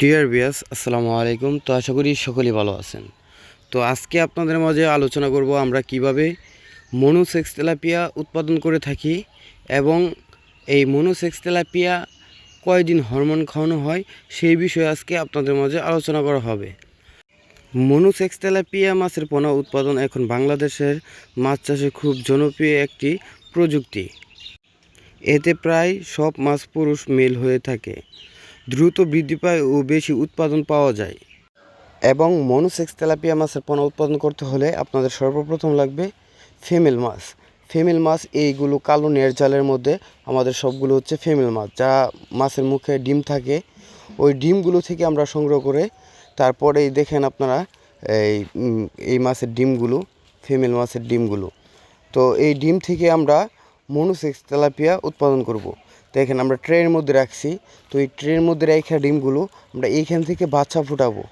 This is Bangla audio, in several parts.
ডিয়ার ভিউয়ার্স, আসসালামু আলাইকুম। তো আশা করি সকলেই ভালো আছেন। তো আজকে আপনাদের মাঝে আলোচনা করব আমরা কিভাবে মনোসেক্স তেলাপিয়া উৎপাদন করে থাকি এবং এই মনোসেক্স তেলাপিয়া কয়দিন হরমোন খাওয়ানো হয় সেই বিষয়ে আজকে আপনাদের মাঝে আলোচনা করা হবে। মনোসেক্স তেলাপিয়া মাছের পোনা উৎপাদন এখন বাংলাদেশের মাছ চাষে খুব জনপ্রিয় একটি প্রযুক্তি। এতে প্রায় সব মাছ পুরুষ মেল হয়ে থাকে, দ্রুত বৃদ্ধি পায় ও বেশি উৎপাদন পাওয়া যায়। এবং মনোসেক্স তেলাপিয়া মাছের পোনা উৎপাদন করতে হলে আপনাদের সর্বপ্রথম লাগবে ফিমেল মাছ। ফিমেল মাছ এইগুলো কালো নেট জালের মধ্যে আমাদের সবগুলো হচ্ছে ফিমেল মাছ, যা মাছের মুখে ডিম থাকে। ওই ডিমগুলো থেকে আমরা সংগ্রহ করে তারপরে দেখেন আপনারা এই মাছের ডিমগুলো, ফিমেল মাছের ডিমগুলো। তো এই ডিম থেকে আমরা মনোসেক্স তেলাপিয়া উৎপাদন করব। দেখেন আমরা ট্রের মধ্যে রাখছি। তো এই ট্রের মধ্যে রেখে ডিমগুলো আমরা এইখান থেকে বাচ্চা ফুটাবো।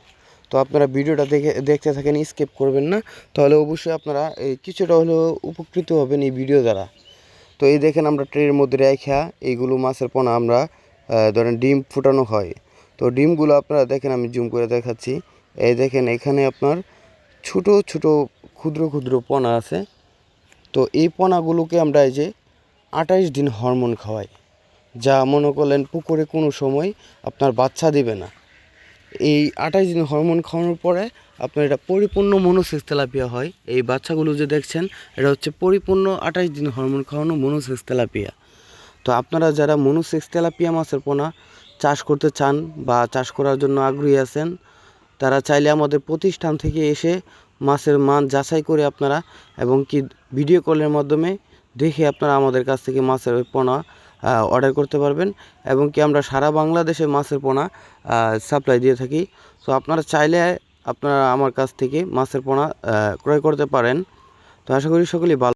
তো আপনারা ভিডিওটা দেখতে থাকেন, স্কিপ করবেন না, তাহলে অবশ্যই আপনারা এই কিছুটা হলেও উপকৃত হবেন এই ভিডিও দ্বারা। তো এই দেখেন আমরা ট্রের মধ্যে রেখা এইগুলো মাছের পোনা আমরা ধরেন ডিম ফুটানো হয়। তো ডিমগুলো আপনারা দেখেন, আমি জুম করে দেখাচ্ছি। এই দেখেন এখানে আপনার ছোটো ছোটো ক্ষুদ্র ক্ষুদ্র পোনা আছে। তো এই পোনাগুলোকে আমরা এই যে 28 দিন হরমোন খাওয়াই, যা মনে করলেন পুকুরে কোনো সময় আপনার বাচ্চা দেবে না। এই 28 দিন হরমোন খাওয়ানোর পরে আপনার এটা পরিপূর্ণ মনোসেক্স তেলাপিয়া হয়। এই বাচ্চাগুলো যে দেখছেন এটা হচ্ছে পরিপূর্ণ 28 দিন হরমোন খাওয়ানো মনোসেক্স তেলাপিয়া। তো আপনারা যারা মনোসেক্স তেলাপিয়া মাছের পোনা চাষ করতে চান বা চাষ করার জন্য আগ্রহী আছেন, তারা চাইলে আমাদের প্রতিষ্ঠান থেকে এসে মাছের মান যাচাই করে আপনারা এবং কি ভিডিও কলের মাধ্যমে দেখে আপনারা আমাদের কাছ থেকে মাছের পোনা অর্ডার করতে পারবেন এবং কি আমরা সারা বাংলাদেশে মাছের পোনা সাপ্লাই দিয়ে থাকি। তো আপনারা চাইলে আপনারা আমার কাছ থেকে মাছের পোনা ক্রয় করতে পারেন। তো আশা করি সকলেই ভালো।